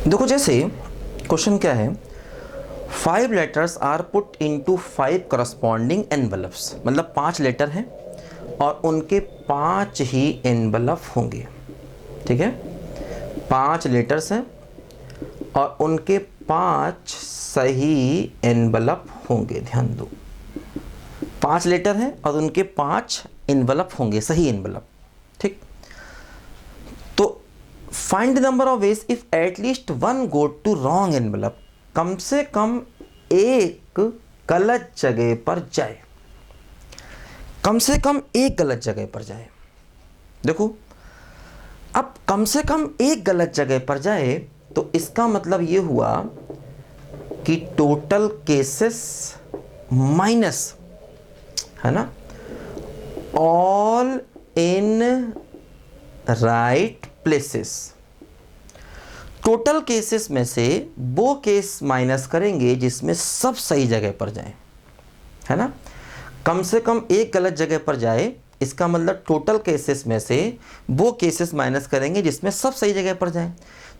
देखो जैसे क्वेश्चन क्या है, 5 letters are put into 5 corresponding envelopes, मतलब 5 लेटर हैं और उनके 5 ही एनवलप होंगे। ठीक है, 5 लेटर्स हैं और उनके 5 सही एनवलप होंगे। ध्यान दो, 5 लेटर हैं और उनके 5 एनवलप होंगे, सही एनवलप। ठीक, तो find the number of ways if at least one go to wrong envelope, कम से कम एक गलत जगह पर जाए, कम से कम एक गलत जगह पर जाए। देखो अब कम से कम एक गलत जगह पर जाए तो इसका मतलब ये हुआ कि टोटल केसेस माइनस, है ना, all in right places. Total cases में से वो केस माइनस करेंगे जिसमें सब सही जगह पर जाएं, है ना। कम से कम एक गलत जगह पर जाए, इसका मतलब टोटल केसेस में से वो केसेस माइनस करेंगे जिसमें सब सही जगह पर जाएं।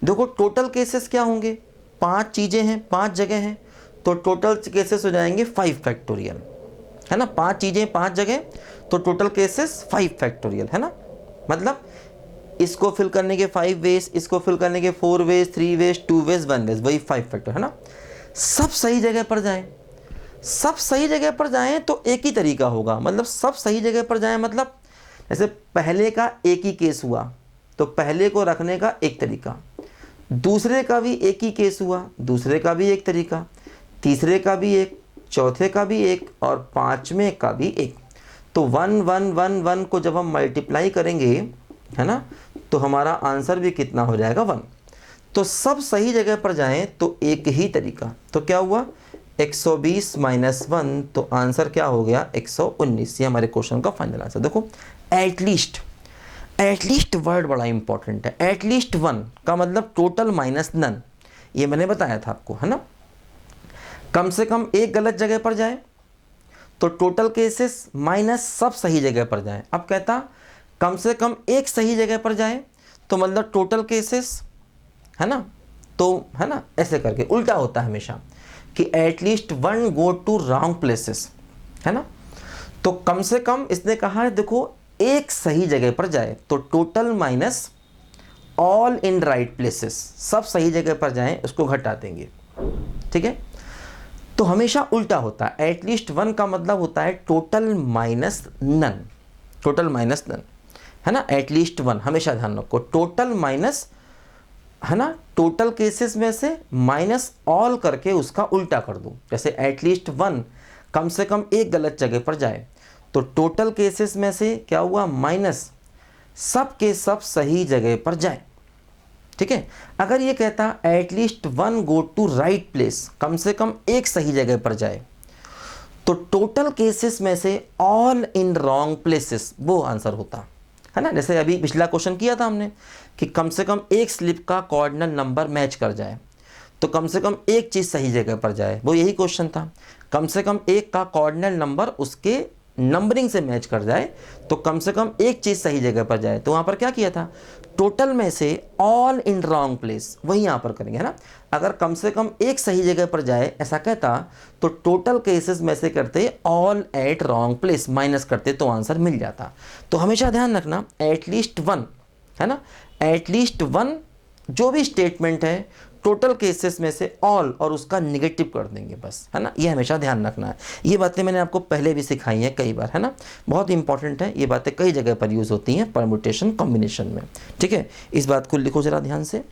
देखो टोटल केसेस क्या होंगे, 5 चीज़ें हैं, 5 जगह हैं, तो टोटल केसेस हो जाएंगे 5 फैक्टोरियल, है ना। 5 चीज़ें 5 जगह, तो टोटल केसेस 5 फैक्टोरियल, है ना। मतलब इसको फिल करने के 5 वेज, इसको फिल करने के 4 वेज, 3 वेज, 2 वेज, 1 वेज, वही 5 फैक्टर, है ना। सब सही जगह पर जाएं, सब सही जगह पर जाएं तो एक ही तरीका होगा, मतलब सब सही जगह पर जाएं, मतलब जैसे पहले का एक ही केस हुआ तो पहले को रखने का एक तरीका, दूसरे का भी एक ही केस हुआ, दूसरे का भी एक तरीका, तीसरे का भी एक, चौथे का भी एक और पांचवें का भी एक। तो 1 1 1 1 को जब हम मल्टीप्लाई करेंगे, है ना, तो हमारा आंसर भी कितना हो जाएगा, 1। तो सब सही जगह पर जाएं तो एक ही तरीका, तो क्या हुआ 120 माइनस 1, तो आंसर क्या हो गया 119। ये हमारे क्वेश्चन का फाइनल आंसर। देखो एटलीस्ट, एटलीस्ट वर्ड बड़ा इंपॉर्टेंट है। एटलीस्ट 1 का मतलब टोटल माइनस नन, ये मैंने बताया था आपको, है ना। कम से कम एक गलत जगह पर जाए तो टोटल केसेस माइनस सब सही जगह पर जाए। अब कहता कम से कम एक सही जगह पर जाए तो मतलब टोटल केसेस, है ना, तो है ना, ऐसे करके उल्टा होता है हमेशा कि at least 1 go to wrong places, है ना। तो कम से कम इसने कहा है देखो एक सही जगह पर जाए, तो total minus all in right places, सब सही जगह पर जाएं, उसको घटा देंगे। ठीक है, तो हमेशा उल्टा होता है। एटलीस्ट 1 का मतलब होता है total minus none, total minus none, है ना। एटलीस्ट 1 हमेशा ध्यान रखो, टोटल माइनस, है ना, टोटल केसेस में से माइनस ऑल करके उसका उल्टा कर दो। जैसे एटलीस्ट 1 कम से कम एक गलत जगह पर जाए, तो टोटल केसेस में से क्या हुआ माइनस सब के सब सही जगह पर जाए। ठीक है, अगर ये कहता at least 1 go to right place, कम से कम एक सही जगह पर जाए, तो टोटल केसेस में से ऑल इन रॉन्ग प्लेसेस, वो आंसर होता, है ना। जैसे अभी पिछला क्वेश्चन किया था हमने कि कम से कम एक स्लिप का कॉर्डिनल नंबर मैच कर जाए, तो कम से कम एक चीज़ सही जगह पर जाए, वो यही क्वेश्चन था। कम से कम एक का कॉर्डिनल नंबर उसके नंबरिंग से मैच कर जाए, तो कम से कम एक चीज़ सही जगह पर जाए। तो वहाँ पर क्या किया था, टोटल में से ऑल इन रॉन्ग प्लेस, वही यहाँ पर करेंगे, है ना। अगर कम से कम एक सही जगह पर जाए ऐसा कहता, तो टोटल केसेस में से करते all at wrong place, minus करते तो आंसर मिल जाता। तो हमेशा ध्यान रखना एटलीस्ट 1, है ना, एटलीस्ट 1 जो भी स्टेटमेंट है टोटल केसेस में से ऑल और उसका निगेटिव कर देंगे बस, है ना। ये हमेशा ध्यान रखना है। ये बातें मैंने आपको पहले भी सिखाई हैं कई बार, है ना, बहुत इंपॉर्टेंट है। ये बातें कई जगह पर यूज़ होती हैं परम्यूटेशन कॉम्बिनेशन में। ठीक है, इस बात को लिखो ज़रा ध्यान से।